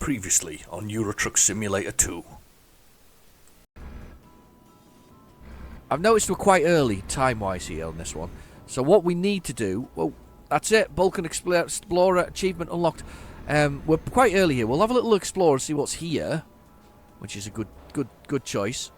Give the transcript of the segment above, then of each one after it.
Previously on Euro Truck Simulator 2. I've noticed we're quite early time-wise here on this one. So what we need to do... Well, that's it. Balkan Explorer achievement unlocked. We're quite early here. We'll have a little explore and see what's here. Which is a good choice.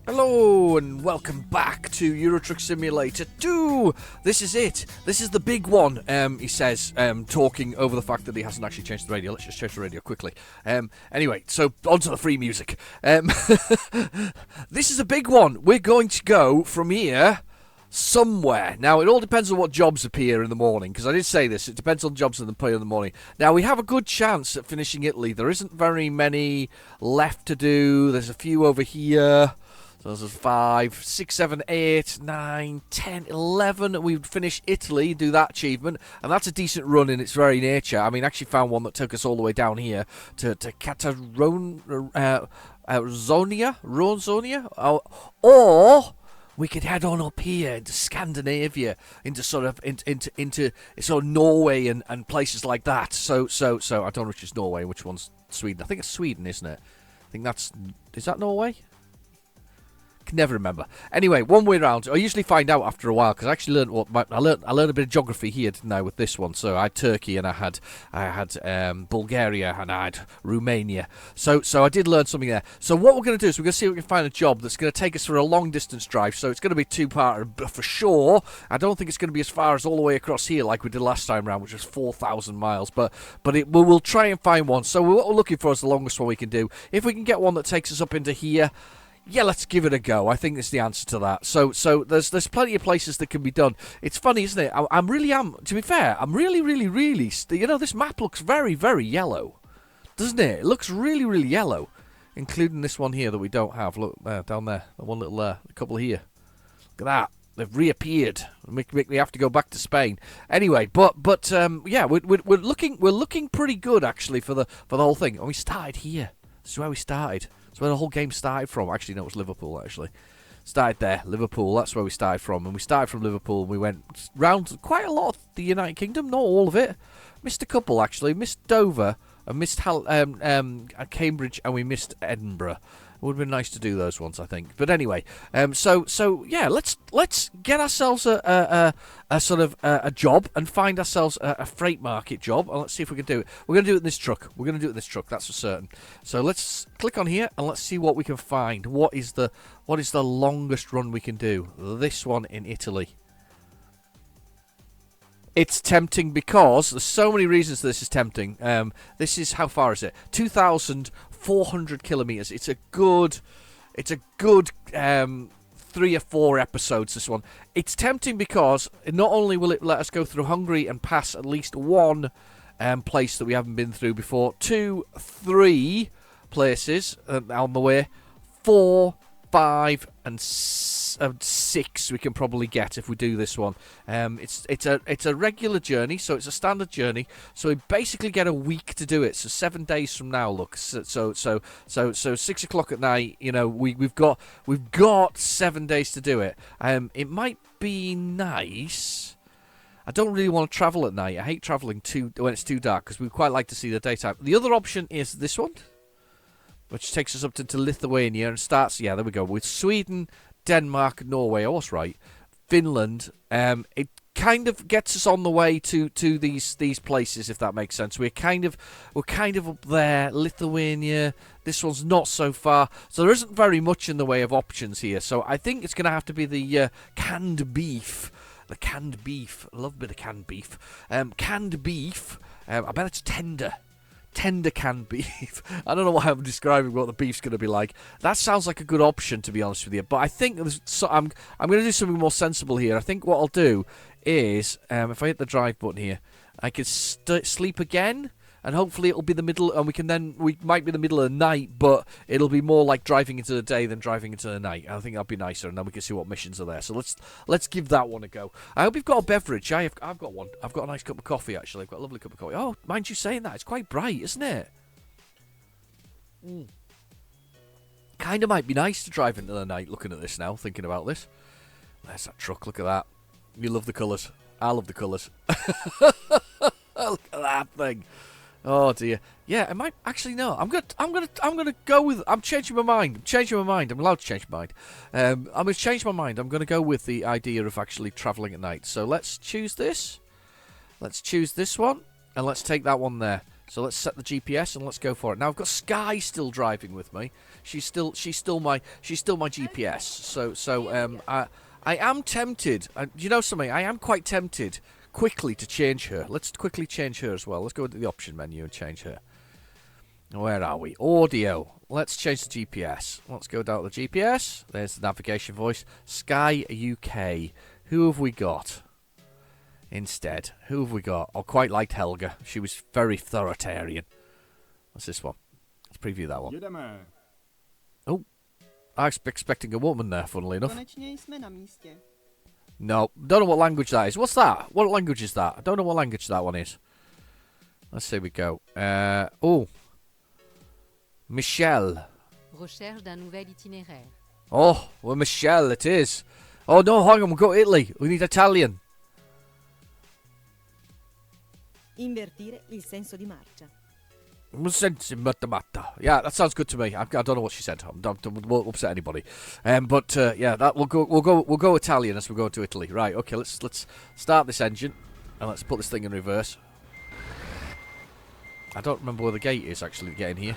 Hello and welcome back to Euro Truck Simulator 2. This is it. This is the big one, he says, talking over the fact that he hasn't actually changed the radio. Let's just change the radio quickly. Anyway, so on to the free music. This is a big one. We're going to go from here somewhere. Now, it all depends on what jobs appear in the morning, because I did say this. It depends on jobs that appear in the morning. Now, we have a good chance at finishing Italy. There isn't very many left to do. There's a few over here. So there's 5, 6, 7, 8, 9, 10, 11. We'd finish Italy, do that achievement. And that's a decent run in its very nature. I mean, I actually found one that took us all the way down here to Ronzonia. Or we could head on up here into Scandinavia, into sort of into sort of Norway and places like that. So I don't know which is Norway and which one's Sweden. I think it's Sweden, isn't it? I think is that Norway? Can never remember. Anyway, one way round. I usually find out after a while because I actually learned I learned a bit of geography here, didn't I, with this one? So I had Turkey and I had Bulgaria and I had Romania. So I did learn something there. So what we're going to do is we're going to see if we can find a job that's going to take us for a long distance drive. So it's going to be two-parter for sure. I don't think it's going to be as far as all the way across here like we did last time round, which was 4,000 miles. But we'll try and find one. So what we're looking for is the longest one we can do. If we can get one that takes us up into here, yeah, let's give it a go. I think that's the answer to that. So there's plenty of places that can be done. It's funny, isn't it? To be fair, I'm really, this map looks very, very yellow. Doesn't it? It looks really, really yellow. Including this one here that we don't have. Look, down there. The one little, a couple here. Look at that. They've reappeared. Make me have to go back to Spain. Anyway, but yeah, we're looking pretty good, actually, for the whole thing. And we started here. This is where we started. That's where the whole game started from. Actually, no, it was Liverpool, actually. Started there, Liverpool. That's where we started from. And we started from Liverpool. And we went round quite a lot of the United Kingdom. Not all of it. Missed a couple, actually. Missed Dover. And missed Cambridge. And we missed Edinburgh. It would have been nice to do those ones, I think. But anyway, so yeah, let's get ourselves a sort of a job and find ourselves a freight market job, and let's see if we can do it. We're going to do it in this truck. That's for certain. So let's click on here and let's see what we can find. What is the longest run we can do? This one in Italy. It's tempting because there's so many reasons this is tempting. This is, how far is it? 2,400 kilometers. It's a good 3 or 4 episodes, this one. It's tempting because not only will it let us go through Hungary and pass at least one place that we haven't been through before, 2, 3 places on the way, 4, 5, and 6 we can probably get if we do this one. It's a regular journey, so it's a standard journey. So we basically get a week to do it. So 7 days from now. Look, so 6 o'clock at night. You know, we've got 7 days to do it. It might be nice. I don't really want to travel at night. I hate traveling when it's too dark because we quite like to see the daytime. The other option is this one, which takes us up to Lithuania and starts, yeah, there we go, with Sweden, Denmark, Norway, I was right, Finland. It kind of gets us on the way to these places, if that makes sense. We're kind of up there. Lithuania, this one's not so far, so there isn't very much in the way of options here. So I think it's going to have to be the canned beef. The canned beef. I love a bit of canned beef. Canned beef. I bet it's tender canned beef. I don't know why I'm describing what the beef's going to be like. That sounds like a good option, to be honest with you. But I think I'm going to do something more sensible here. I think what I'll do is, if I hit the drive button here, I can sleep again, and hopefully it'll be the middle, and we might be the middle of the night, but it'll be more like driving into the day than driving into the night. I think that'll be nicer, and then we can see what missions are there. So let's give that one a go. I hope you've got a beverage. I've got one. I've got a nice cup of coffee, actually. I've got a lovely cup of coffee. Oh, mind you saying that, it's quite bright, isn't it? Kind of might be nice to drive into the night looking at this now, thinking about this. There's that truck, look at that. You love the colours. I love the colours. Look at that thing. Oh dear. Yeah, I might actually no. I'm gonna go with. I'm changing my mind. I'm allowed to change my mind. I'm gonna change my mind. I'm gonna go with the idea of actually travelling at night. So let's choose this. Let's choose this one, and let's take that one there. So let's set the GPS and let's go for it. Now I've got Sky still driving with me. She's still my GPS. So I am tempted. You know something? I am quite tempted quickly to change her. Let's quickly change her as well. Let's go into the option menu and change her. Where are we? Audio. Let's change the GPS. Let's go down to the GPS. There's the navigation voice. Sky UK. Who have we got instead? Who have we got? I quite liked Helga. She was very authoritarian. What's this one? Let's preview that one. Oh, I was expecting a woman there, funnily enough. No, don't know what language that is. What's that? What language is that? I don't know what language that one is. Let's see we go. Oh. Michelle. Recherche d'un nouvel itinéraire. Oh, well, Michelle, it is. Oh, no, hang on, we'll go to Italy. We need Italian. Invertire il senso di marcia. Yeah, that sounds good to me. I don't know what she said. I won't upset anybody. But yeah, that we'll go Italian as we go to Italy. Right? Okay. Let's start this engine and let's put this thing in reverse. I don't remember where the gate is actually to get in here.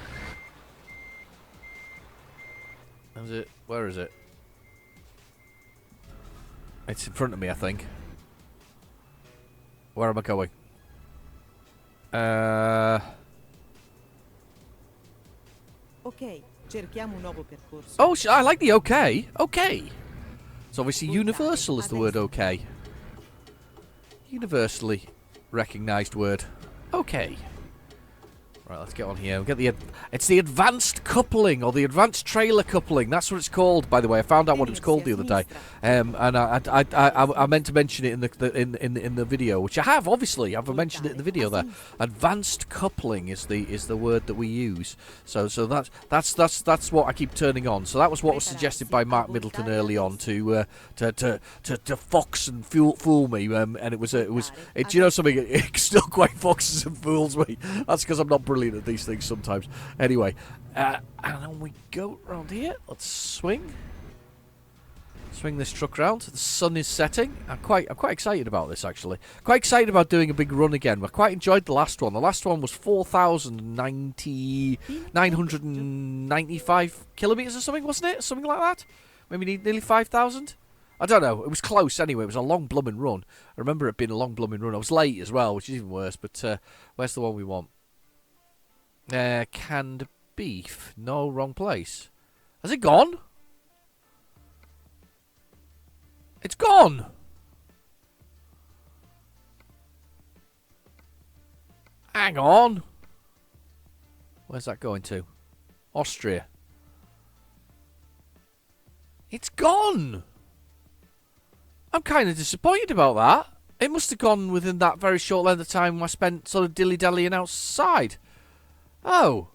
Is it? Where is it? It's in front of me, I think. Where am I going? Ok, cerchiamo un nuovo percorso. Oh, I like the okay. Okay. So obviously universal is the word okay. Universally recognised word. Okay. Right, let's get on here. We'll get it's the advanced coupling or the advanced trailer coupling. That's what it's called, by the way. I found out what it was called the other day, and I meant to mention it in the video, which I have obviously. I've mentioned it in the video there. Advanced coupling is the word that we use. So that's what I keep turning on. So that was what was suggested by Mark Middleton early on to fox and fool me. And it was you know something? It still quite foxes and fools me. That's because I'm not brilliant at these things sometimes. Anyway, and then we go around here. Let's swing this truck round. The sun is setting. I'm quite excited about this actually. Quite excited about doing a big run again. I quite enjoyed the last one. The last one was 4,995 kilometers or something, wasn't it? Something like that. Maybe nearly 5,000. I don't know. It was close anyway. It was a long blooming run. I remember it being a long blooming run. I was late as well, which is even worse. But where's the one we want? Canned beef. No, wrong place. Has it gone? It's gone! Hang on! Where's that going to? Austria. It's gone! I'm kind of disappointed about that. It must have gone within that very short length of time I spent sort of dilly-dallying outside. Oh,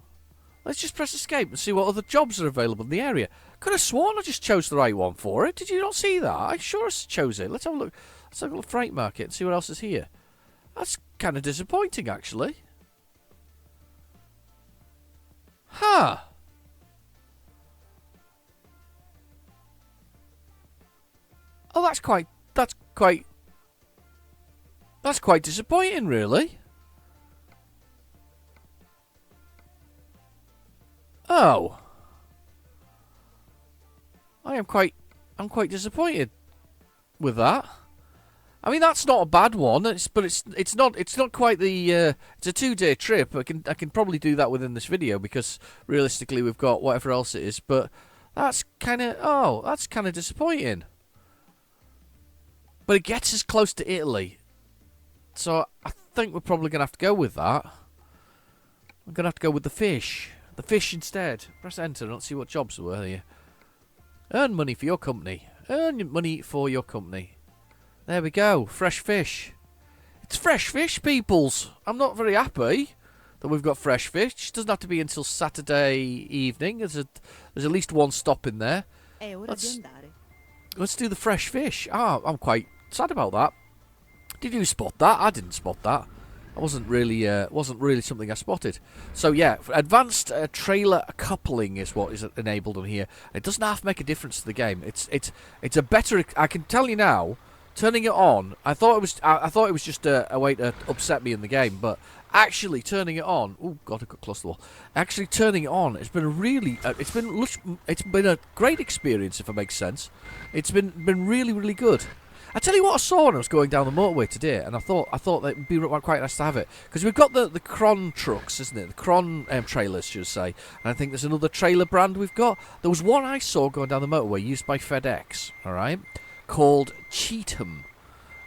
let's just press escape and see what other jobs are available in the area. Could have sworn I just chose the right one for it. Did you not see that? I sure chose it. Let's have a look. Let's have a look at Freight Market and see what else is here. That's kind of disappointing, actually. Huh. Oh, that's quite disappointing, really. Oh, I'm quite disappointed with that. I mean, that's not a bad one. But it's not quite the. It's a 2-day trip. I can probably do that within this video because realistically we've got whatever else it is. But that's kind of disappointing. But it gets us close to Italy, so I think we're probably gonna have to go with that. I'm gonna have to go with the fish. The fish instead. Press enter and let's see what jobs there were here. Earn money for your company. Earn money for your company. There we go. Fresh fish. It's fresh fish, peoples. I'm not very happy. that we've got fresh fish. Doesn't have to be until Saturday evening. There's at least one stop in there. È ora di andare. Let's do the fresh fish. I'm quite sad about that. Did you spot that? I didn't spot that. I wasn't really something I spotted. So yeah, advanced trailer coupling is what is enabled on here. It doesn't half make a difference to the game. It's a better. I can tell you now. Turning it on, I thought it was just a way to upset me in the game, but actually turning it on. Oh God, I got close to the wall. Actually turning it on, it's been a really, it's been a great experience, if it makes sense. It's been really, really good. I tell you what I saw when I was going down the motorway today, and I thought that it'd be quite nice to have it, because we've got the Cron trucks, isn't it? The Cron trailers, should I say? And I think there's another trailer brand we've got. There was one I saw going down the motorway used by FedEx. All right. Called Cheatham,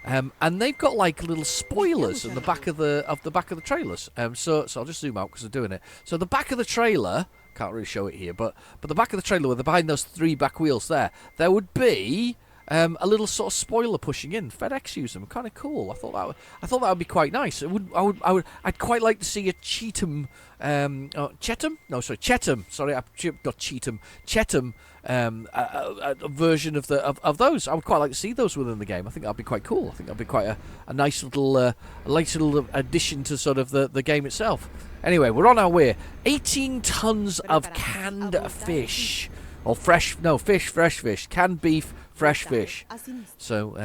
and they've got like little spoilers in the back of the trailers. So I'll just zoom out because they're doing it. So the back of the trailer, can't really show it here, but the back of the trailer, where they're behind those 3 back wheels there would be a little sort of spoiler pushing in. FedEx use them, kind of cool. I thought that would be quite nice. I'd quite like to see a Cheatham, Chetham. No, sorry, Chetham. Sorry, not Cheatham. Chetham. A version of those. I would quite like to see those within the game. I think that'd be quite cool. I think that'd be quite a nice little addition to sort of the game itself. Anyway, we're on our way. 18 tons of canned fish. Or fresh fish. Canned beef, fresh fish. So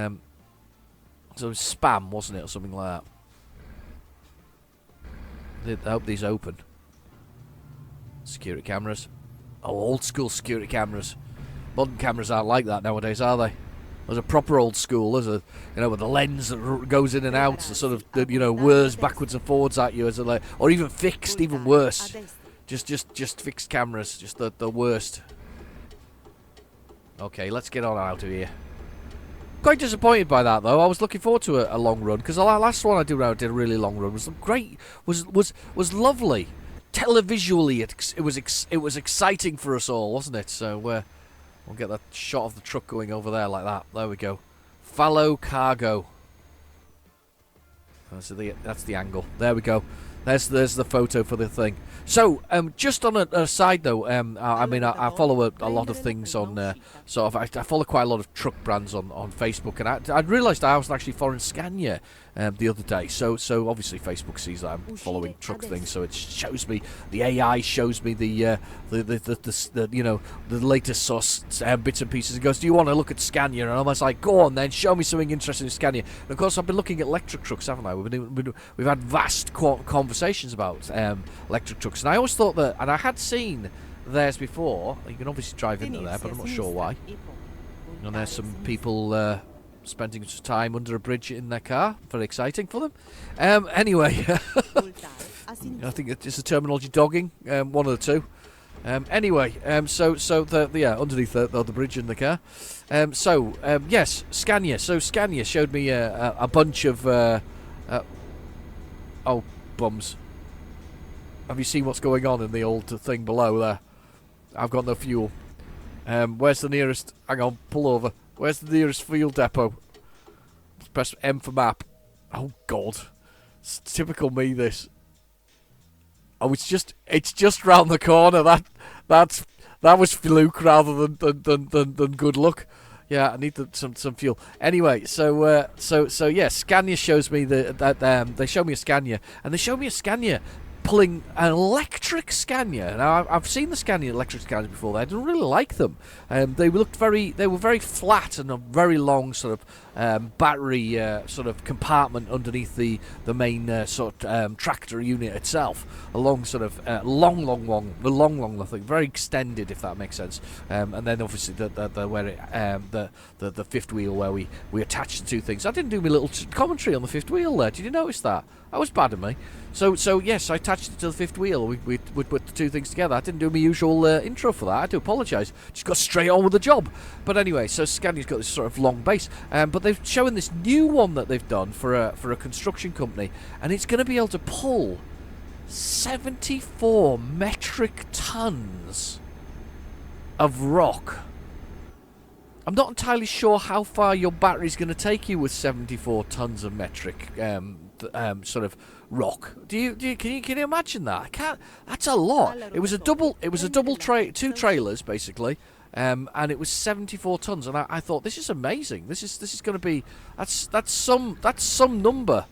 spam, wasn't it, or something like that. I hope these open. Security cameras. Oh, old school security cameras. Modern cameras aren't like that nowadays, are they? There's a proper old school. There's a, with a lens that goes in and out, so sort of, whirs backwards and forwards at you, or even fixed, even worse. Just fixed cameras, just the worst. Okay, let's get on out of here. Quite disappointed by that, though. I was looking forward to a long run, because the last one I did a really long run. Was great. Was lovely. Televisually, it was exciting for us all, wasn't it? So we'll get that shot of the truck going over there like that. There we go. Fallow Cargo. That's the angle. There we go. There's the photo for the thing. So, just on a side though, I follow a lot of things on, I follow quite a lot of truck brands on Facebook, and I realised I was actually following Scania the other day. So obviously Facebook sees that I'm following truck things, so it shows me, the AI shows me the latest source bits and pieces. It goes, do you want to look at Scania? And I was like, go on then, show me something interesting in Scania. And of course I've been looking at electric trucks, haven't I? We've had vast conversations about electric trucks. And I always thought that, and I had seen theirs before. You can obviously drive into there, but I'm not sure why. And there's some people spending some time under a bridge in their car. Very exciting for them. Anyway, I think it's the terminology dogging. One of the two. Anyway, so underneath the bridge in the car. Yes, Scania. So Scania showed me a bunch of oh, bums. Have you seen what's going on in the old thing below there? I've got no fuel. Where's the nearest... Hang on, pull over. Where's the nearest fuel depot? Press M for map. Oh, God. It's typical me, this. Oh, it's just round the corner. That was fluke rather than good luck. Yeah, I need some fuel. Anyway, so yeah, Scania shows me that they show me a Scania, and they show me a Scania pulling an electric Scania. Now I've seen the Scania electric Scanias before. I didn't really like them. They were very flat and a very long sort of battery sort of compartment underneath the main tractor unit itself. A long sort of long, I think, very extended, if that makes sense. And then obviously the fifth wheel where we attach the two things. I didn't do my little commentary on the fifth wheel there. Did you notice that? That was bad of me. So yes, I attached it to the fifth wheel. We put the two things together. I didn't do my usual intro for that. I do apologise. Just got straight on with the job. But anyway, so Scania's got this sort of long base. But they've shown this new one that they've done for a construction company, and it's going to be able to pull 74 metric tons of rock. I'm not entirely sure how far your battery's going to take you with 74 tons of metric sort of rock. Can you imagine that? I can't. That's a lot. It was a double. It was a double two trailers basically, and it was 74 tons. And I thought, this is amazing. This is going to be that's some number,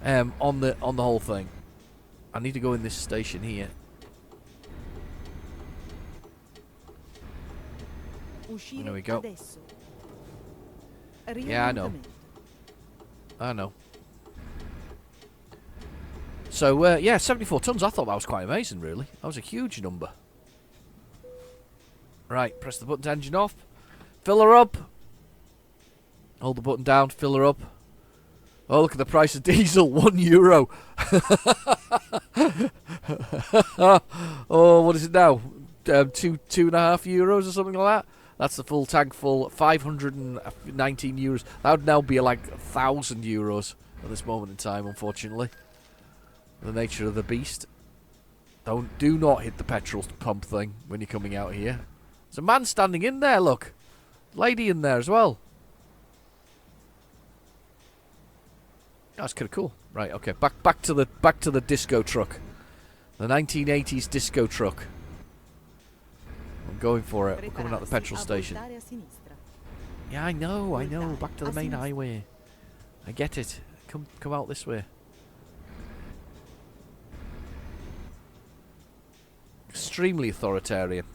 on the whole thing. I need to go in this station here. There we go. Yeah, I know. I know. So, yeah, 74 tons. I thought that was quite amazing, really. That was a huge number. Right, press the button to engine off. Fill her up. Hold the button down, fill her up. Oh, look at the price of diesel, €1. Oh, what is it now? €2.5 or something like that? That's the full tank full, €519. That would now be like €1,000 at this moment in time, unfortunately. The nature of the beast. Do not hit the petrol pump thing when you're coming out here. There's a man standing in there, look. Lady in there as well. That's kind of cool. Right, okay. Back to the disco truck. The 1980s disco truck. I'm going for it. We're coming out the petrol station. Yeah, I know. Back to the main highway. I get it. Come out this way. Extremely authoritarian.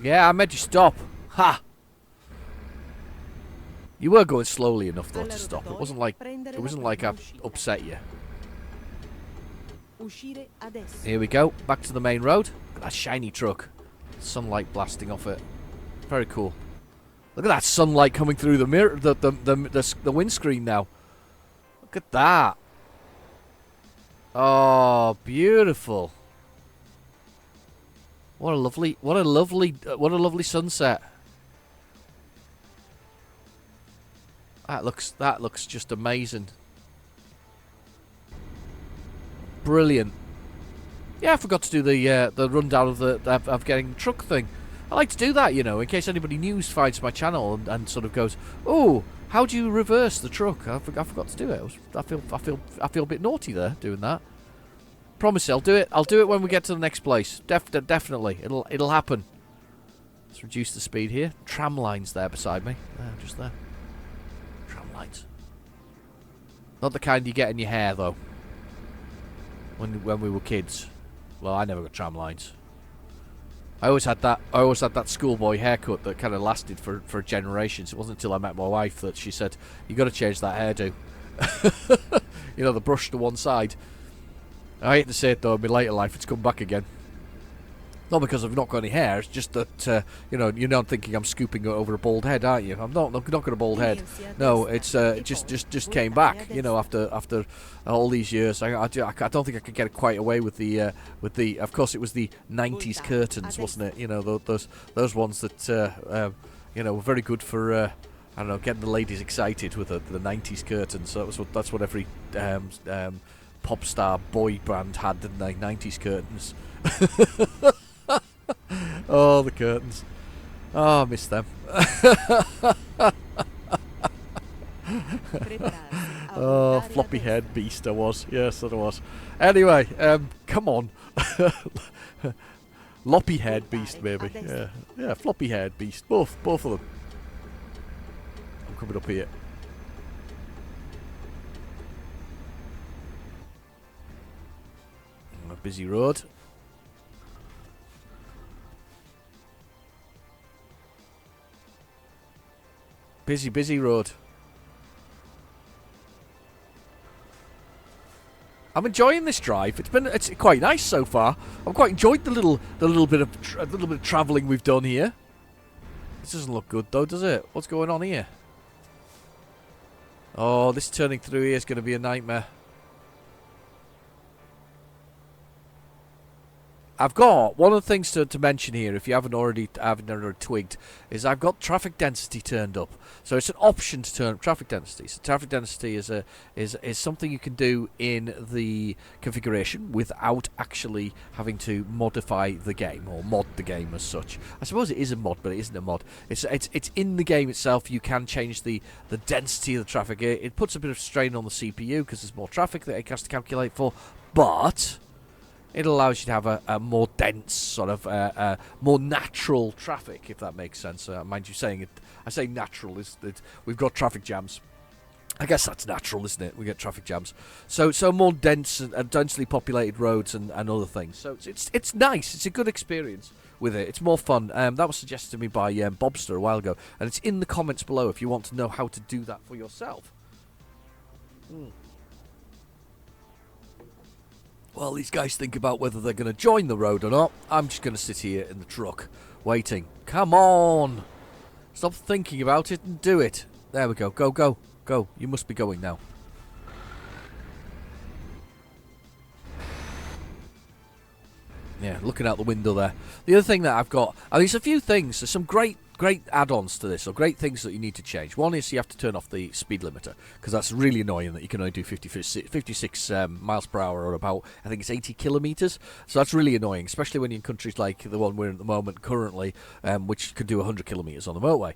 Yeah, I made you stop. Ha! You were going slowly enough though to stop. It wasn't like I upset you. Here we go. Back to the main road. Look at that shiny truck. Sunlight blasting off it. Very cool. Look at that sunlight coming through the mirror, the windscreen now. Look at that. Oh, beautiful. What a lovely sunset. That looks just amazing. Brilliant. Yeah, I forgot to do the rundown of getting the truck thing. I like to do that, you know, in case anybody new finds my channel and sort of goes, "Oh, how do you reverse the truck?" I forgot to do it. I feel a bit naughty there doing that. Promise you, I'll do it. I'll do it when we get to the next place. Definitely, it'll happen. Let's reduce the speed here. Tram lines there beside me. There, just there. Tram lines. Not the kind you get in your hair though. When we were kids. Well, I never got tram lines. I always had that schoolboy haircut that kind of lasted for generations. It wasn't until I met my wife that she said, "You got to change that hairdo." You know, the brush to one side. I hate to say it though, in my later life, it's come back again. Not because I've not got any hair. It's just that you're not thinking I'm scooping over a bald head, aren't you? I'm not got a bald head. No, it's just came back. You know, after all these years, I don't think I could get quite away with the. Of course, it was the '90s curtains, wasn't it? You know, those ones that were very good for. I don't know, getting the ladies excited with the '90s curtains. So that's what every pop star boy band had, didn't they? '90s curtains. Oh, the curtains. Oh, I miss them. Oh, floppy haired beast I was. Yes, that I was. Anyway, come on. Loppy haired beast, maybe. Yeah, floppy haired beast. Both of them. I'm coming up here. On a busy road. Busy road. I'm enjoying this drive. It's quite nice so far. I've quite enjoyed the little bit of travelling we've done here. This doesn't look good though, does it? What's going on here? Oh, this turning through here is going to be a nightmare. I've got one of the things to mention here, if you haven't already twigged, is I've got traffic density turned up. So it's an option to turn up traffic density. So traffic density is something you can do in the configuration without actually having to modify the game or mod the game as such. I suppose it is a mod, but it isn't a mod. It's in the game itself. You can change the density of the traffic. It puts a bit of strain on the CPU because there's more traffic that it has to calculate for, but it allows you to have a more dense, sort of more natural traffic, if that makes sense. Mind you, saying it, I say natural is that we've got traffic jams. I guess that's natural, isn't it? We get traffic jams, so more dense and densely populated roads and other things. So it's nice. It's a good experience with it. It's more fun. That was suggested to me by Bobster a while ago, and it's in the comments below if you want to know how to do that for yourself. While these guys think about whether they're going to join the road or not, I'm just going to sit here in the truck, waiting. Come on! Stop thinking about it and do it. There we go. Go, go, go. You must be going now. Yeah, looking out the window there. The other thing that I've got, there's a few things. There's some great add-ons to this, or great things that you need to change. One is you have to turn off the speed limiter, because that's really annoying that you can only do 56 miles per hour, or about, I think it's 80 kilometers. So that's really annoying, especially when you're in countries like the one we're in at the moment currently, which could do 100 kilometers on the motorway.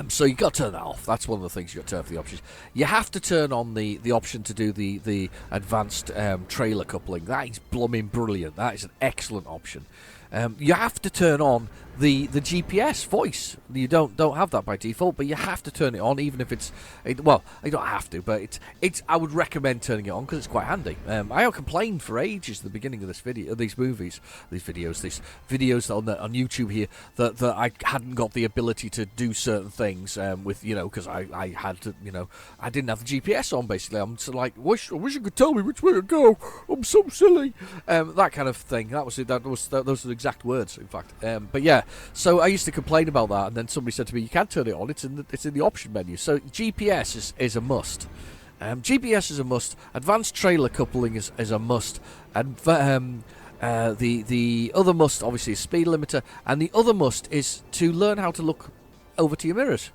So you got to turn that off. That's one of the things you got to turn for the options. You have to turn on the option to do the advanced trailer coupling. That is blooming brilliant. That is an excellent option. You have to turn on the GPS voice. You don't have that by default, but you have to turn it on, even if well, you don't have to, but it's I would recommend turning it on because it's quite handy. I complained for ages at the beginning of this video, these videos on YouTube here, that I hadn't got the ability to do certain things with, because I had to, I didn't have the GPS on. Basically, I'm so like, I wish you could tell me which way to go. I'm so silly. That kind of thing. Those are the exact words, in fact. But yeah. So I used to complain about that, and then somebody said to me, "You can't turn it on. It's in the option menu." So GPS is a must. GPS is a must. Advanced trailer coupling is a must. And the other must obviously is speed limiter, and the other must is to learn how to look over to your mirrors.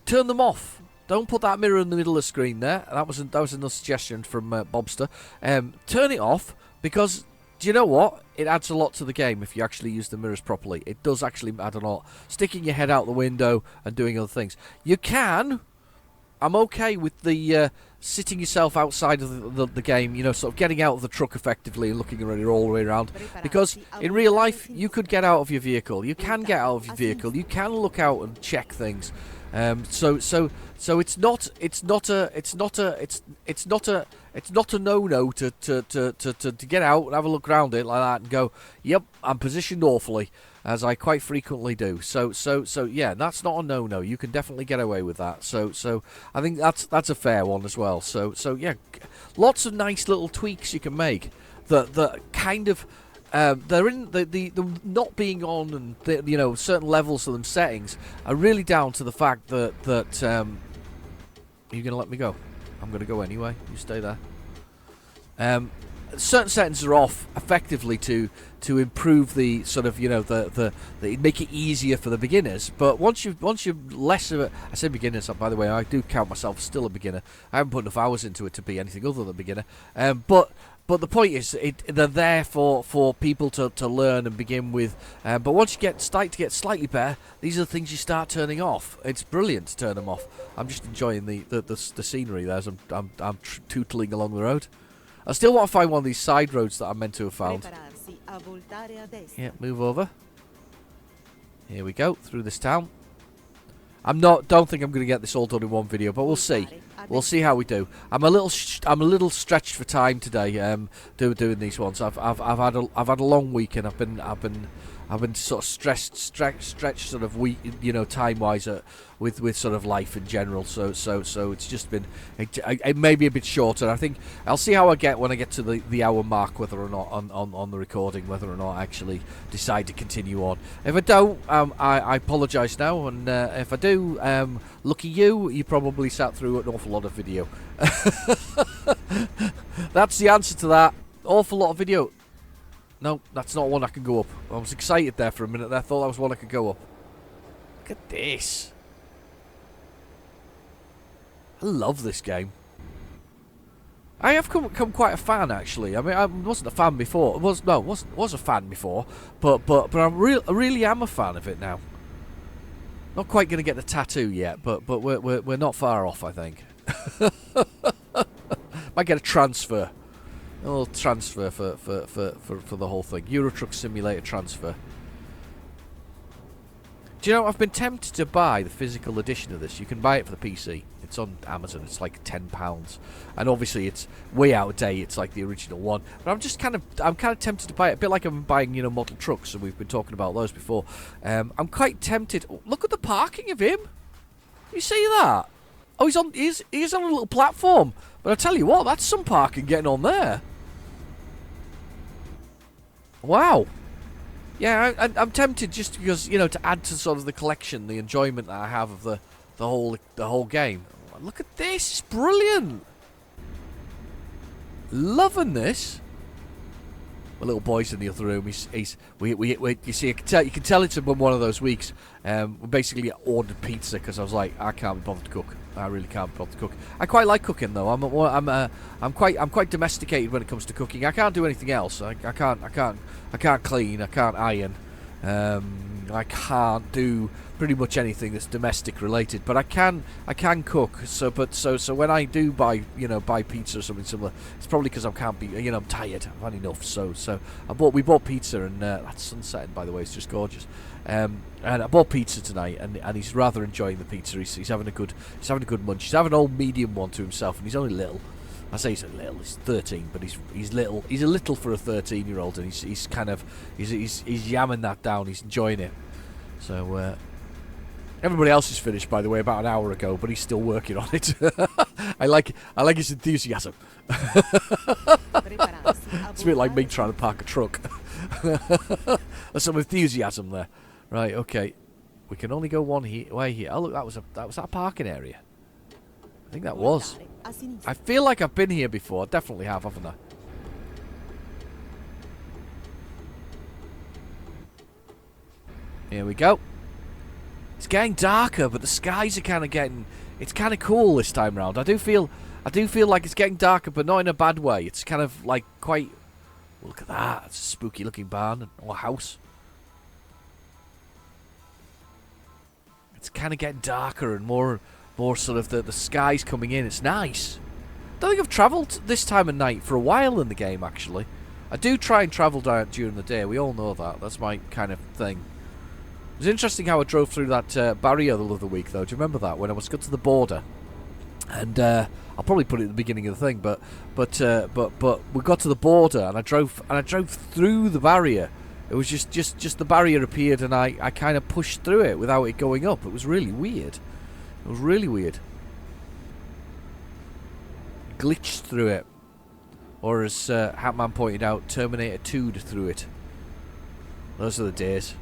Turn them off. Don't put that mirror in the middle of the screen there. That was another suggestion from Bobster. Turn it off, because do you know what? It adds a lot to the game if you actually use the mirrors properly. It does actually add a lot. Sticking your head out the window and doing other things. You can. I'm okay with the sitting yourself outside of the game, sort of getting out of the truck effectively and looking around all the way around. Because in real life, you could get out of your vehicle. You can get out of your vehicle. You can look out and check things. So it's not a no-no to get out and have a look around it like that and go, yep, I'm positioned awfully, as I quite frequently do. So yeah, that's not a no-no. You can definitely get away with that. So I think that's a fair one as well. So yeah, lots of nice little tweaks you can make that kind of. They're in the not being on, and certain levels of them settings are really down to the fact that are you going to let me go? I'm going to go anyway. You stay there. Certain settings are off effectively to improve the sort of the make it easier for the beginners. But once you're less of I say beginners, by the way, I do count myself still a beginner. I haven't put enough hours into it to be anything other than a beginner. But the point is, they're there for people to learn and begin with. But once you start to get slightly better, these are the things you start turning off. It's brilliant to turn them off. I'm just enjoying the scenery there as I'm tootling along the road. I still want to find one of these side roads that I'm meant to have found. Yeah, move over. Here we go, through this town. Don't think I'm going to get this all done in one video, but we'll see. We'll see how we do. I'm a little stretched for time today. Doing these ones. I've had a long week, and I've been sort of stretched sort of week, time wise with sort of life in general. So it's just been it may be a bit shorter. I think I'll see how I get when I get to the hour mark, whether or not on the recording, whether or not I actually decide to continue on. If I don't, I apologise now, and if I do, lucky you probably sat through an awful lot of video. That's the answer to that. Awful lot of video. No, that's not one I can go up. I was excited there for a minute. I thought that was one I could go up. Look at this. I love this game. I have become quite a fan, actually. I mean, I wasn't a fan before. Was a fan before, but I really am a fan of it now. Not quite going to get the tattoo yet, but we're not far off, I think. Might get a transfer, a little transfer for the whole thing. Euro Truck Simulator transfer. Do you know, I've been tempted to buy the physical edition of this. You can buy it for the PC. It's on Amazon. It's like £10, and obviously it's way out of date. It's like the original one. But I'm kind of tempted to buy it. A bit like I'm buying, you know, model trucks, and we've been talking about those before. I'm quite tempted. Oh, look at the parking of him. You see that? Oh, he's on a little platform. But I tell you what, that's some parking getting on there. Wow. Yeah, I'm tempted just because, you know, to add to sort of the collection, the enjoyment that I have of the whole game. Look at this, it's brilliant. Loving this. My little boy's in the other room. You see, you can tell it's been one of those weeks. We basically ordered pizza because I was like, I can't be bothered to cook. I really can't be bothered to cook. I quite like cooking though. I'm quite domesticated when it comes to cooking. I can't do anything else. I can't clean. I can't iron. I can't do pretty much anything that's domestic related, but I can cook. So when I do buy pizza or something similar, it's probably because I can't be, you know, I'm tired. I've had enough. So we bought pizza, and that sunset, by the way, is just gorgeous. And I bought pizza tonight, and he's rather enjoying the pizza. He's having a good munch. He's having an old medium one to himself, and he's only little. I say he's a little. He's 13, but he's little. He's a little for a 13-year-old, and he's yamming that down. He's enjoying it. So everybody else is finished, by the way, about an hour ago, but he's still working on it. I like his enthusiasm. It's a bit like me trying to park a truck. There's some enthusiasm there. Right, okay. We can only go one way here. Oh look, that was that parking area. I think that was. I feel like I've been here before. I definitely have, haven't I? Here we go. It's getting darker, but the skies are kind of getting... It's kind of cool this time round. I do feel like it's getting darker, but not in a bad way. It's kind of like quite... Look at that. It's a spooky looking barn or house. It's kind of getting darker and more sort of the skies coming in. It's nice. I don't think I've travelled this time of night for a while in the game, actually. I do try and travel down during the day. We all know that. That's my kind of thing. It was interesting how I drove through that barrier the other week, though. Do you remember that? When I was got to the border. And I'll probably put it at the beginning of the thing, but we got to the border and I drove through the barrier. It was just the barrier appeared and I kind of pushed through it without it going up. It was really weird. It was really weird. Glitched through it. Or as Hatman pointed out, Terminator 2'd through it. Those are the days.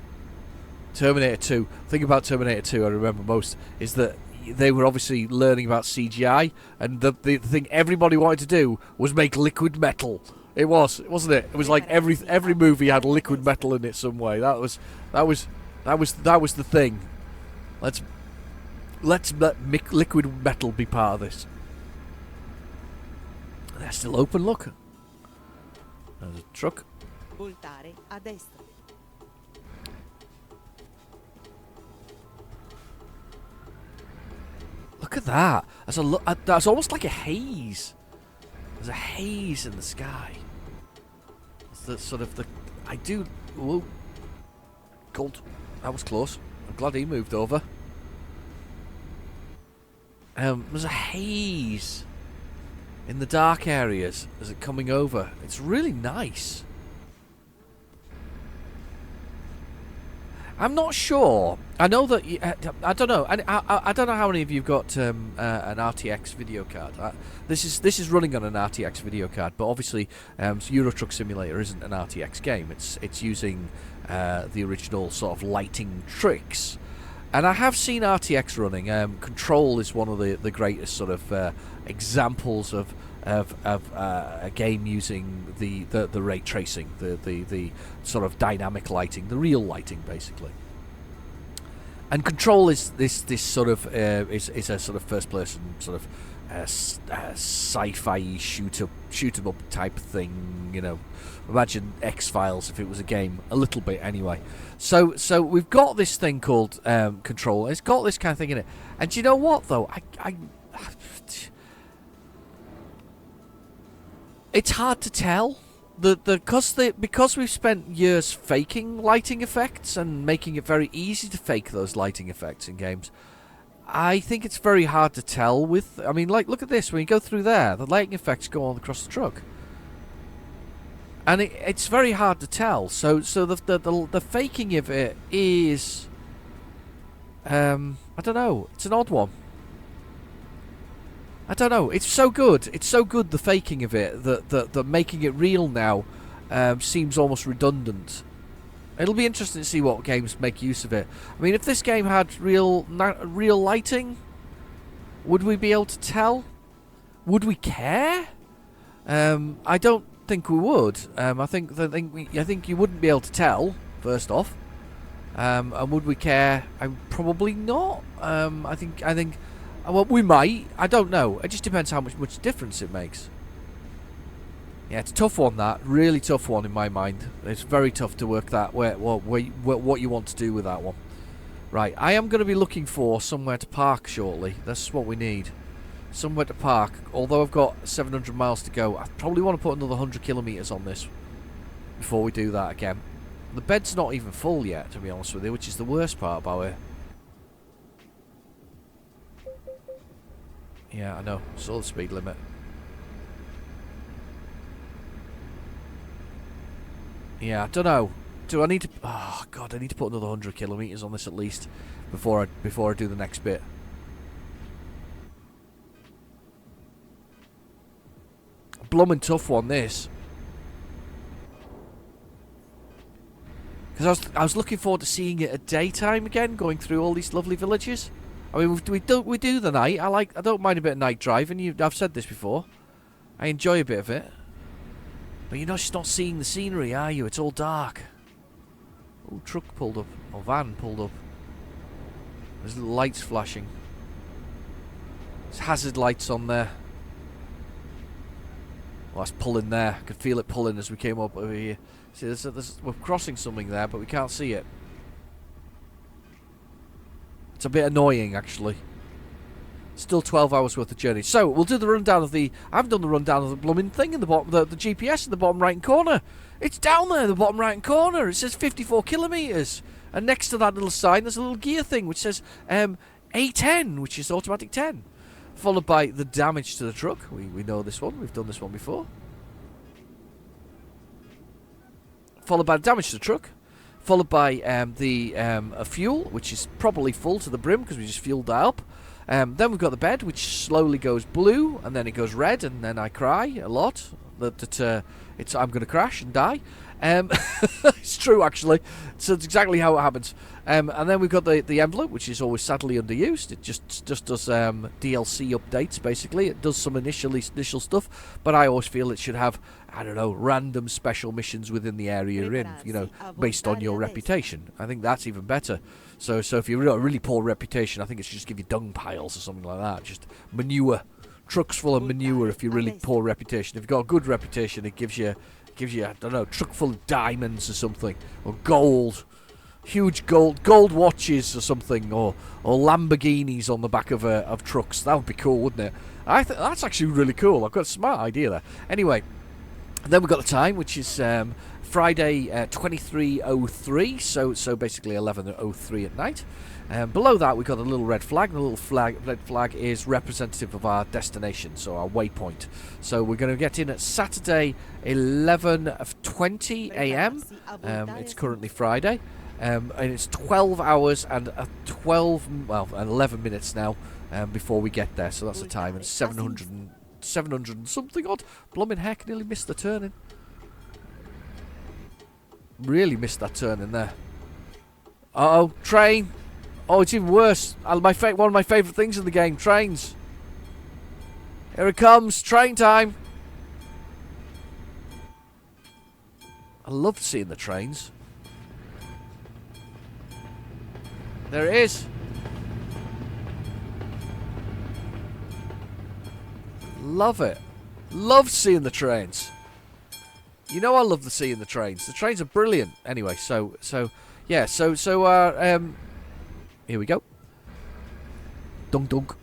Terminator 2. The thing about Terminator 2 I remember most is that they were obviously learning about CGI, and the thing everybody wanted to do was make liquid metal. It was, wasn't it? It was like every movie had liquid metal in it some way. That was the thing. Let's let liquid metal be part of this. They're still open. Look, there's a truck. Voltare a destra. Look at that. That's almost like a haze. There's a haze in the sky. It's the sort of the... I do... Whoa. Gold. That was close. I'm glad he moved over. There's a haze in the dark areas as it coming over. It's really nice. I'm not sure. I know that I don't know. I don't know how many of you've got an RTX video card. This is running on an RTX video card, but obviously Euro Truck Simulator isn't an RTX game. It's using the original sort of lighting tricks. And I have seen RTX running. Control is one of the greatest sort of examples of a game using the ray tracing, the sort of dynamic lighting, the real lighting, basically. And Control is this sort of is a sort of first person sort of sci-fi shoot 'em up type thing. You know, imagine X-Files if it was a game, a little bit anyway. So we've got this thing called Control. It's got this kind of thing in it. And do you know what though? It's hard to tell. Because we've spent years faking lighting effects and making it very easy to fake those lighting effects in games, I think it's very hard to tell with... I mean, like, look at this. When you go through there, the lighting effects go on across the truck. And it's very hard to tell. So the faking of it is... I don't know. It's an odd one. I don't know. It's so good. It's so good, the faking of it, that making it real now seems almost redundant. It'll be interesting to see what games make use of it. I mean, if this game had real lighting, would we be able to tell? Would we care? I don't think we would. I think you wouldn't be able to tell, first off. And would we care? Probably not. I think. Well, we might. I don't know. It just depends how much difference it makes. Yeah, it's a tough one, that. Really tough one in my mind. It's very tough to work that what you want to do with that one. Right, I am going to be looking for somewhere to park shortly. That's what we need. Somewhere to park. Although I've got 700 miles to go, I probably want to put another 100 kilometres on this before we do that again. The bed's not even full yet, to be honest with you, which is the worst part about it. Yeah, I know. It's the speed limit. Yeah, I don't know. Do I need to... Oh, God, I need to put another 100 kilometres on this at least before I do the next bit. Blooming tough one, this. Because I was looking forward to seeing it at daytime again, going through all these lovely villages. I mean, we do the night. I don't mind a bit of night driving. I've said this before. I enjoy a bit of it. But you're just not seeing the scenery, are you? It's all dark. Oh, truck pulled up. Or van pulled up. There's little lights flashing. There's hazard lights on there. Well, that's pulling there. I could feel it pulling as we came up over here. See, we're crossing something there, but we can't see it. It's a bit annoying, actually. Still 12 hours worth of journey. So, we'll do the rundown of the... I haven't done the rundown of the blooming thing in the bottom... The GPS in the bottom right-hand corner. It's down there in the bottom right-hand corner. It says 54 kilometres. And next to that little sign, there's a little gear thing which says A10, which is automatic 10. Followed by the damage to the truck. We know this one. We've done this one before. Followed by the damage to the truck. Followed by the fuel, which is probably full to the brim because we just fueled that up. Then we've got the bed, which slowly goes blue, and then it goes red, and then I cry a lot that I'm going to crash and die. It's true, actually. So it's exactly how it happens. And then we've got the envelope, which is always sadly underused. It just does DLC updates, basically. It does some initial stuff, but I always feel it should have, I don't know, random special missions within the area you're in, you know, based on your reputation. I think that's even better. So if you've got a really poor reputation, I think it should just give you dung piles or something like that. Just manure. Trucks full of manure if you're really poor reputation. If you've got a good reputation, it gives you, I don't know, truck full of diamonds or something. Or gold. Huge gold watches or something. Or Lamborghinis on the back of trucks. That would be cool, wouldn't it? I think that's actually really cool. I've got a smart idea there. Anyway, then we've got the time, which is Friday 23:03, so basically 11:03 at night. Below that we've got a little red flag. The little red flag is representative of our destination, so our waypoint. So we're going to get in at Saturday 11:20 a.m. It's currently Friday, and it's 12 hours and 11 minutes now before we get there. So that's the time, and 700 and something odd. Blooming heck, nearly missed the turning. Really missed that turn in there. Uh-oh, train. Oh, it's even worse. One of my favourite things in the game, trains. Here it comes. Train time. I love seeing the trains. There it is. Love it. Love seeing the trains. You know I love seeing the trains. The trains are brilliant. Anyway, so yeah, here we go. Dunk dunk.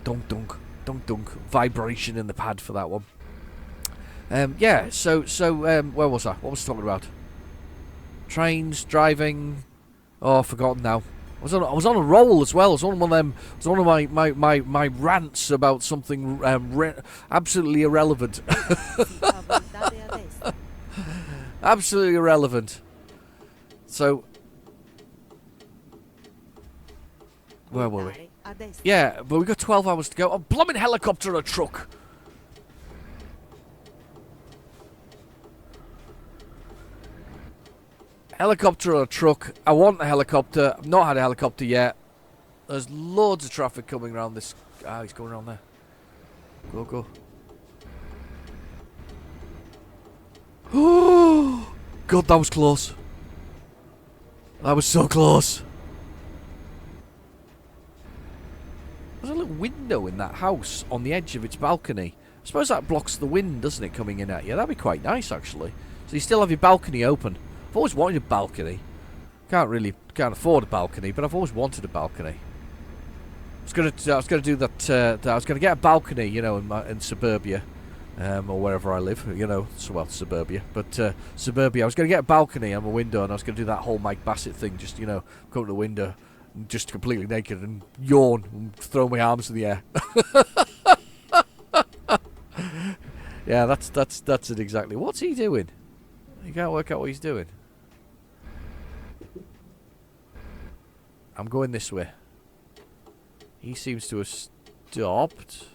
Dunk dunk. Dunk dunk. Vibration in the pad for that one. Yeah, where was I? What was I talking about? Trains, driving. Oh, I've forgotten now. I was on a roll as well. I was on one of them. It was one of my rants about something absolutely irrelevant. Absolutely irrelevant. So, where were we? Yeah, but we've got 12 hours to go. Oh, blooming helicopter or truck. Helicopter or truck. I want a helicopter. I've not had a helicopter yet. There's loads of traffic coming around this. Ah, he's going around there. Go, go. Oh, God, that was close. That was so close. There's a little window in that house on the edge of its balcony. I suppose that blocks the wind, doesn't it, coming in at you? That'd be quite nice, actually. So you still have your balcony open. I've always wanted a balcony. Can't afford a balcony, but I've always wanted a balcony. I was gonna do that. I was gonna get a balcony, you know, in suburbia, or wherever I live, you know. Well, suburbia, but suburbia. I was gonna get a balcony on my window, and I was gonna do that whole Mike Bassett thing. Just, you know, go to the window, and just completely naked, and yawn, and throw my arms in the air. Yeah, that's it exactly. What's he doing? You can't work out what he's doing. I'm going this way. He seems to have stopped.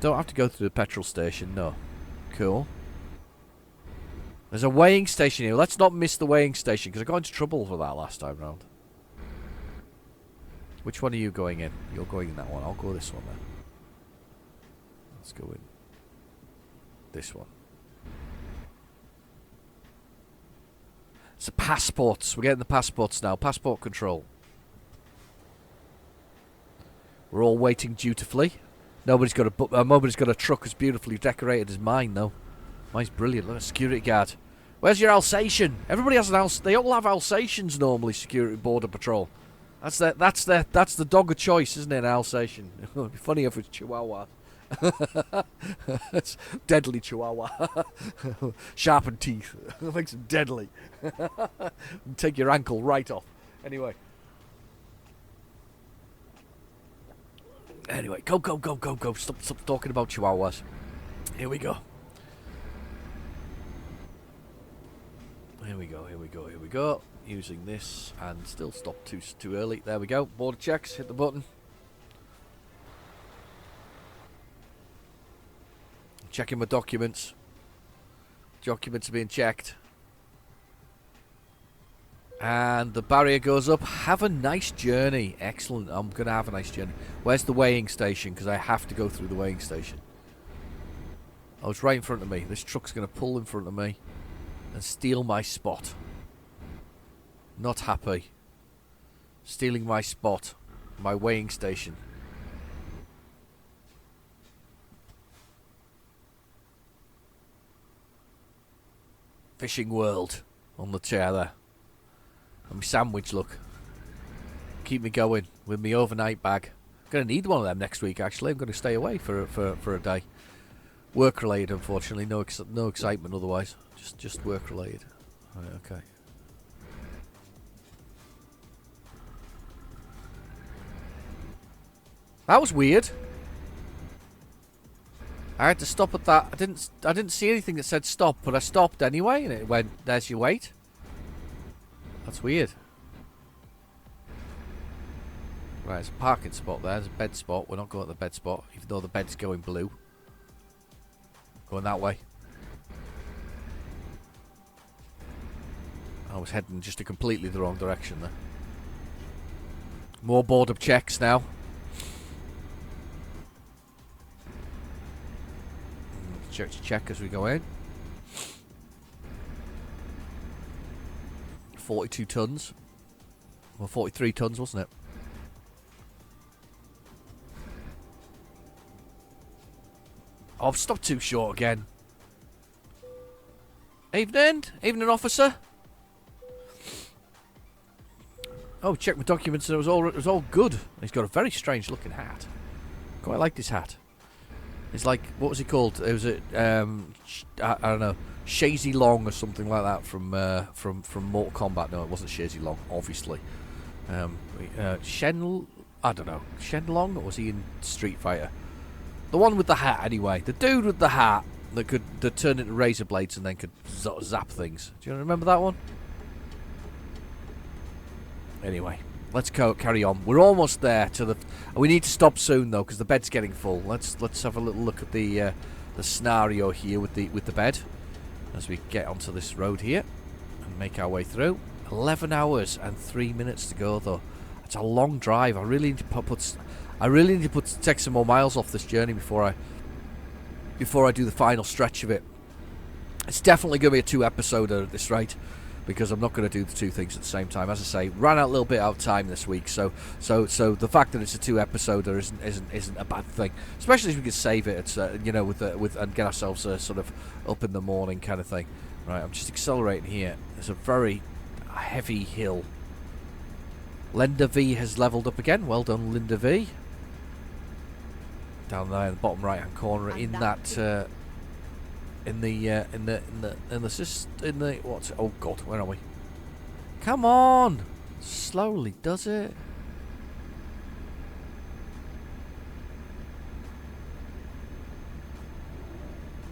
Don't have to go through the petrol station, no. Cool. There's a weighing station here. Let's not miss the weighing station, because I got into trouble for that last time round. Which one are you going in? You're going in that one. I'll go this one then. Let's go in this one. It's the passports. We're getting the passports now. Passport control. We're all waiting dutifully. Nobody's got a truck as beautifully decorated as mine, though. Mine's brilliant. Look at security guard. Where's your Alsatian? Everybody has an They all have Alsatians normally. Security border patrol. That's the dog of choice, isn't it? An Alsatian. It'd be funny if it's Chihuahua. It's deadly Chihuahua. Sharpened teeth. Makes them deadly. And take your ankle right off. Anyway, go. Stop talking about Chihuahuas. Here we go. Using this and still stop too early. There we go. Border checks. Hit the button. Checking my documents. Documents are being checked. And the barrier goes up. Have a nice journey. Excellent. I'm going to have a nice journey. Where's the weighing station? Because I have to go through the weighing station. Oh, it's right in front of me. This truck's going to pull in front of me and steal my spot. Not happy. Stealing my spot. My weighing station. Fishing World on the chair there. And my sandwich, look. Keep me going with my overnight bag. I'm going to need one of them next week, actually. I'm going to stay away for a day. Work related, unfortunately. No excitement otherwise. Just work related. Right, okay. That was weird. I had to stop at that. I didn't see anything that said stop, but I stopped anyway, and it went, "There's your wait." That's weird. Right, there's a parking spot there. There's a bed spot. We're not going to the bed spot, even though the bed's going blue. Going that way. I was heading just completely the wrong direction there. More border checks now. check as we go in. 42 tons. Well, 43 tons, wasn't it? Oh, I've stopped too short again. Evening officer. Oh, check my documents and it was all good. He's got a very strange looking hat. Quite like this hat. It's like, what was he called? It was I don't know, Shazy Long or something like that from Mortal Kombat. No, it wasn't Shazy Long, obviously. I don't know, Shenlong, or was he in Street Fighter? The one with the hat, anyway. The dude with the hat that turned into razor blades and then could zap things. Do you remember that one? Anyway, let's carry on. We're almost there to the. We need to stop soon though, because the bed's getting full. Let's have a little look at the scenario here with the bed as we get onto this road here and make our way through. 11 hours and 3 minutes to go though. It's a long drive. I really need to take some more miles off this journey before I do the final stretch of it. It's definitely going to be a 2-episoder at this rate, because I'm not going to do the two things at the same time. As I say, ran out a little bit out of time this week, so the fact that it's a 2-episoder isn't a bad thing, especially if we can save it. It's and get ourselves sort of up in the morning kind of thing. Right, I'm just accelerating here. There's a very heavy hill. Linda V has leveled up again. Well done, Linda V. Down there in the bottom right hand corner, in that what's it? Oh god, where are we? Come on, slowly does it.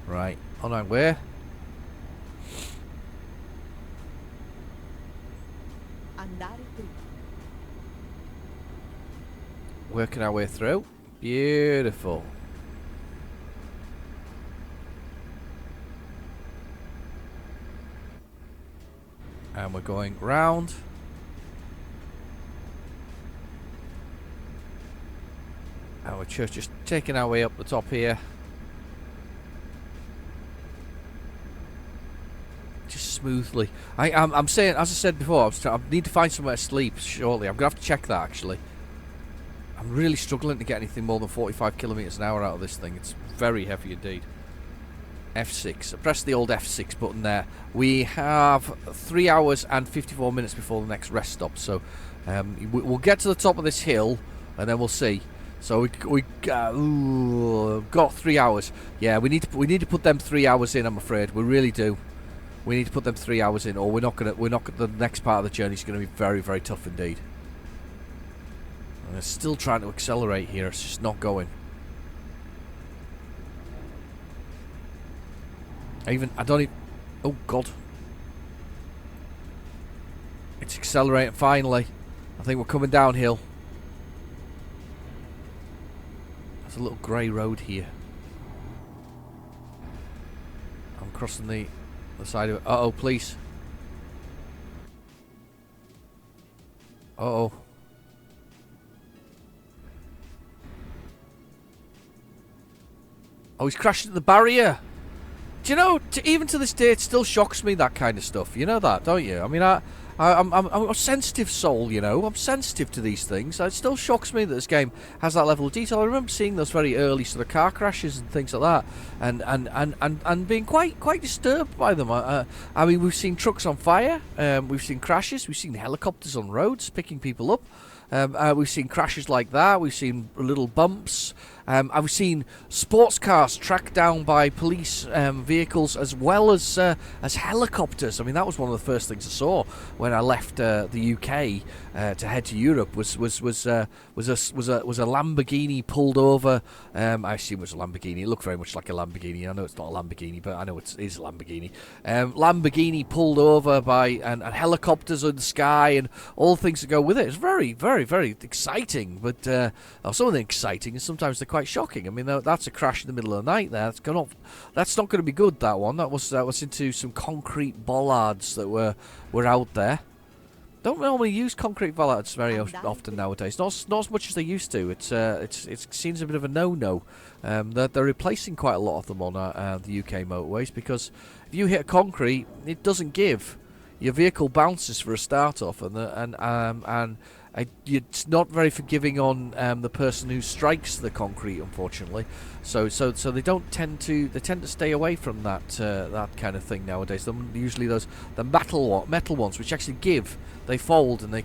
Right, on our way. Working our way through. Beautiful. And we're going round. And we're just taking our way up the top here. Just smoothly. I'm saying, as I said before, I need to find somewhere to sleep shortly. I'm going to have to check that actually. I'm really struggling to get anything more than 45 kilometers an hour out of this thing. It's very heavy indeed. F6. I press the old F6 button there. We have 3 hours and 54 minutes before the next rest stop. So we'll get to the top of this hill and then we'll see. So we got 3 hours. Yeah, we need to put them 3 hours in. I'm afraid we really do. We need to put them 3 hours in, or we're not gonna. The next part of the journey is going to be very, very tough indeed. I'm still trying to accelerate here. It's just not going. I don't even. Oh god! It's accelerating finally. I think we're coming downhill. There's a little grey road here. I'm crossing the side of it. Uh oh, police. Uh oh. Oh, he's crashed into the barrier. Do you know, even to this day, it still shocks me, that kind of stuff. You know that, don't you? I mean, I'm a sensitive soul, you know. I'm sensitive to these things. It still shocks me that this game has that level of detail. I remember seeing those very early sort of car crashes and things like that, and being quite disturbed by them. I mean, we've seen trucks on fire. We've seen crashes. We've seen helicopters on roads picking people up. We've seen crashes like that. We've seen little bumps. I've seen sports cars tracked down by police vehicles as well as helicopters. I mean, that was one of the first things I saw when I left the UK to head to Europe. Was a Lamborghini pulled over. I assume it was a Lamborghini. It looked very much like a Lamborghini. I know it's not a Lamborghini, but I know it is a Lamborghini. Lamborghini pulled over by and helicopters in the sky and all the things that go with it. It's very, very, very exciting. But some of the exciting, and sometimes they're quite shocking. I mean, that's a crash in the middle of the night there. That's not going to be good, that one. That was into some concrete bollards that were out there. don't normally use concrete bollards very often nowadays. Not as much as they used to. It seems a bit of a no-no. They're replacing quite a lot of them on the UK motorways, because if you hit concrete, it doesn't give. Your vehicle bounces for a start off, and it's not very forgiving on the person who strikes the concrete, unfortunately. So they tend to stay away from that kind of thing nowadays. Usually the metal ones, which actually give, they fold, and they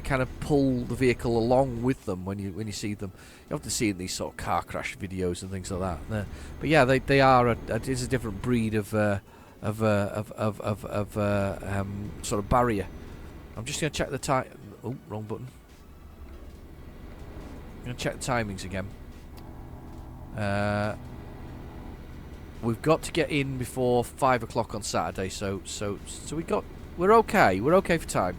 kind of pull the vehicle along with them when you see them. You often see in these sort of car crash videos and things like that. But yeah, they are it is a different breed of sort of barrier. I'm just going to check the time. Oh, wrong button. I'm going to check the timings again. We've got to get in before 5 o'clock on Saturday, so we're okay. We're okay for time.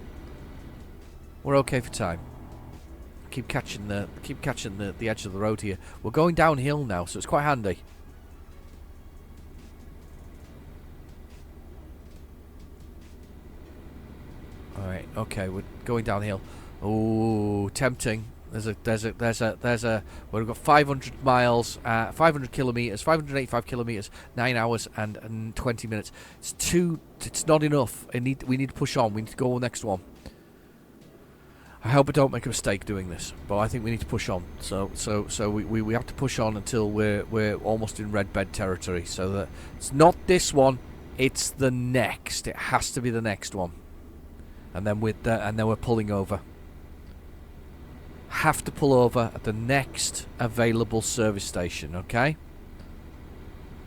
We're okay for time. Keep catching the edge of the road here. We're going downhill now, so it's quite handy. Alright, okay, we're going downhill. Oh, tempting. We've got 500 miles, 500 kilometers, 585 kilometers, 9 hours and 20 minutes. It's not enough. We need to push on. We need to go on the next one. I hope I don't make a mistake doing this, but I think we need to push on. So we have to push on until we're almost in red bed territory. So that it's not this one, it's the next. It has to be the next one. And then we're pulling over. Have to pull over at the next available service station, okay?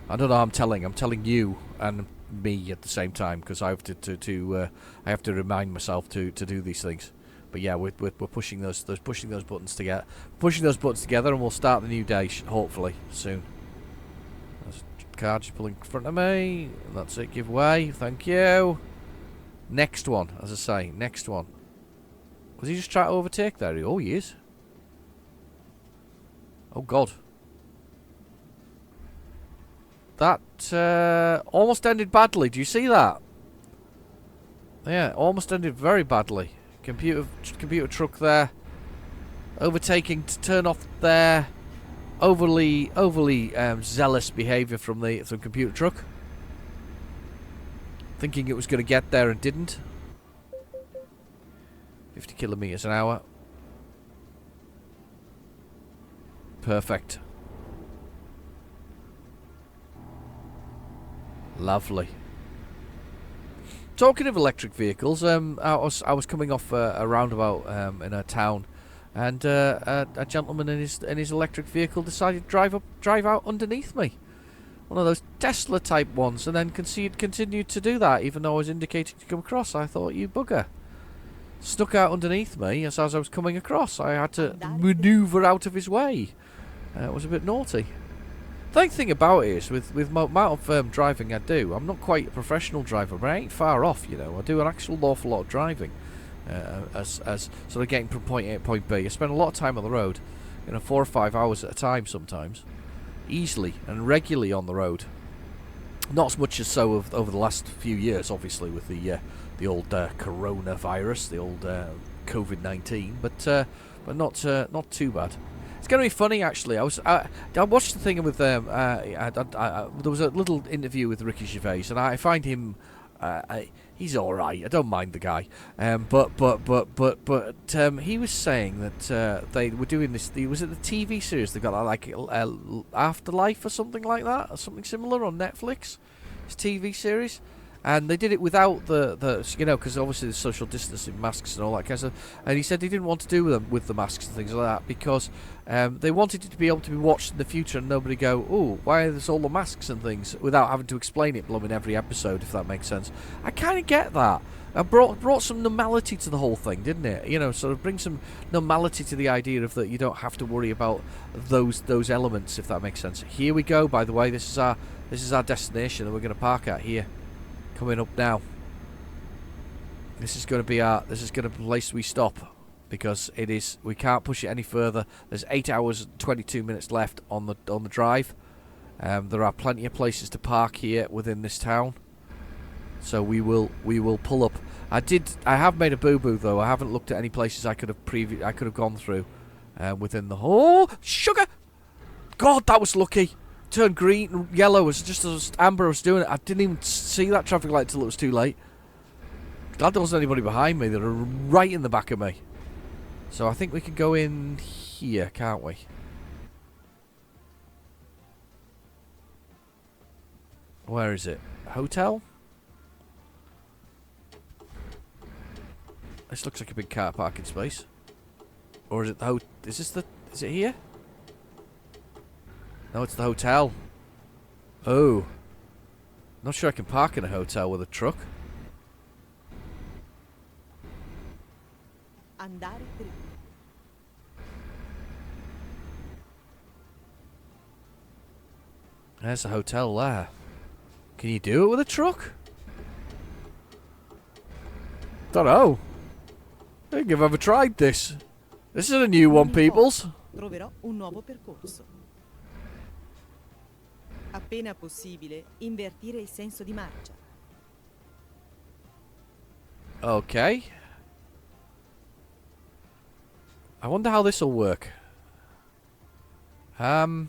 I don't know. I'm telling you and me at the same time, because I have I have to remind myself to do these things. But yeah, we're pushing those buttons together, and we'll start the new day hopefully soon. There's a car just pulling in front of me. That's it. Give way. Thank you. Next one, as I say, next one. Was he just trying to overtake there? Oh, he is. Oh, God. That almost ended badly. Do you see that? Yeah, almost ended very badly. Computer truck there. Overtaking to turn off there. Overly zealous behaviour from the computer truck. Thinking it was going to get there and didn't. 50 kilometers an hour. Perfect. Lovely. Talking of electric vehicles, I was coming off a roundabout in a town, and a gentleman in his electric vehicle decided to drive out underneath me. One of those Tesla type ones, and then continued to do that, even though I was indicating to come across. I thought, you bugger. Stuck out underneath me as I was coming across. I had to manoeuvre out of his way. It was a bit naughty. The thing about it is, with the amount of driving I do, I'm not quite a professional driver, but I ain't far off, you know. I do an actual awful lot of driving, as sort of getting from point A to point B. I spend a lot of time on the road, 4 or 5 hours at a time sometimes. Easily and regularly on the road. Not as much as so over the last few years, obviously, with the old coronavirus, the old COVID-19, but not too bad. It's going to be funny, actually. I watched the thing with there was a little interview with Ricky Gervais, and I find him he's all right. I don't mind the guy, but he was saying that they were doing this. Was it the TV series? They got like Afterlife or something like that, or something similar on Netflix. It's TV series. And they did it without the because obviously there's social distancing, masks and all that kind of stuff. And he said he didn't want to do them with the masks and things like that because they wanted it to be able to be watched in the future and nobody go, oh, why are there all the masks and things, without having to explain it in every episode, if that makes sense. I kind of get that. It brought some normality to the whole thing, didn't it? Sort of bring some normality to the idea of that you don't have to worry about those elements, if that makes sense. Here we go. By the way, this is our destination that we're going to park at here. Coming up now. This is going to be the place we stop, because we can't push it any further. There's 8 hours and 22 minutes left on the drive. There are plenty of places to park here within this town, so we will pull up. I have made a boo-boo though. I haven't looked at any places I could have gone through within the whole sugar. God, that was lucky. Turned green and yellow as Amber was doing it. I didn't even see that traffic light till it was too late. Glad there wasn't anybody behind me. They were right in the back of me. So I think we can go in here, can't we? Where is it? Hotel? This looks like a big car parking space. Or is it the is it here? No, it's the hotel. Oh. Not sure I can park in a hotel with a truck. Andare dritto. There's a hotel there. Can you do it with a truck? Don't know. I think I've ever tried this. This is a new one, peoples. Troverò un nuovo percorso. Appena possibile, invertire il senso di marcia. Okay. I wonder how this will work. Alright,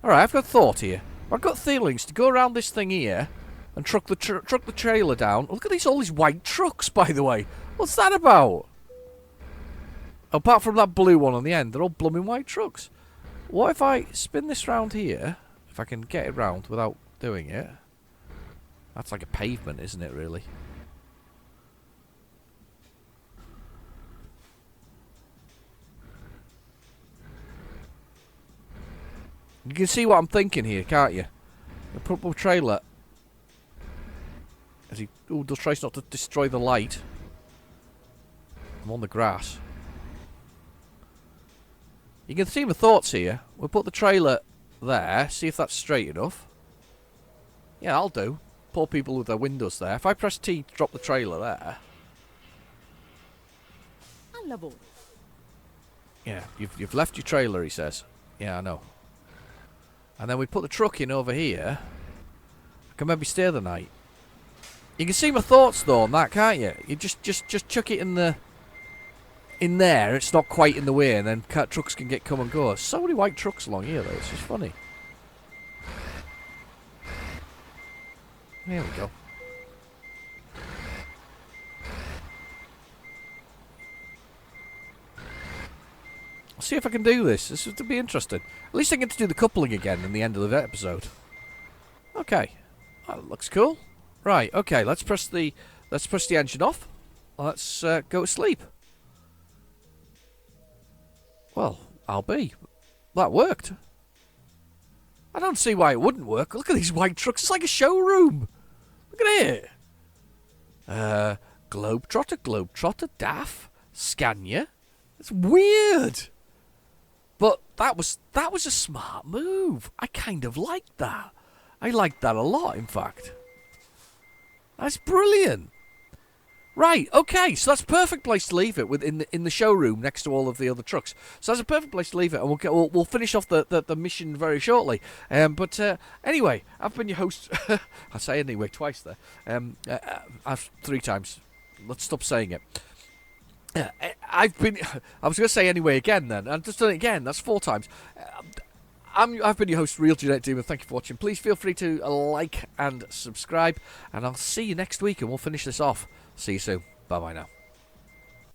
I've got a thought here. I've got feelings to go around this thing here and truck the trailer down. Look at all these white trucks, by the way. What's that about? Apart from that blue one on the end, they're all blooming white trucks. What if I spin this round here? If I can get it round without doing it. That's like a pavement, isn't it, really? You can see what I'm thinking here, can't you? The purple trailer. As he just tries not to destroy the light. I'm on the grass. You can see my thoughts here. We'll put the trailer there, see if that's straight enough. Yeah, I'll do. Poor people with their windows there. If I press T to drop the trailer there. Al lavoro. Yeah, you've left your trailer, he says. Yeah, I know. And then we put the truck in over here. I can maybe stay the night. You can see my thoughts though on that, can't you? You just chuck it in there. It's not quite in the way, and then trucks can come and go. So many white trucks along here though. It's just funny. There we go. I'll see if I can do this. This is to be interesting. At least I get to do the coupling again in the end of the episode. Okay, that looks cool. Right. Okay. Let's press the engine off. Let's go to sleep. Well, I'll be. That worked. I don't see why it wouldn't work. Look at these white trucks. It's like a showroom. Look at it. Globetrotter, DAF, Scania. It's weird. But that was a smart move. I kind of liked that. I liked that a lot, in fact. That's brilliant. Right, okay, so that's a perfect place to leave it in the showroom next to all of the other trucks. So that's a perfect place to leave it, and we'll finish off the mission very shortly. But anyway, I've been your host. I say anyway twice there. I've 3 times. Let's stop saying it. I was going to say anyway again then. I've just done it again. That's 4 times. I've been your host, Real Genetic Demon. Thank you for watching. Please feel free to like and subscribe. And I'll see you next week and we'll finish this off. See you soon. Bye-bye now.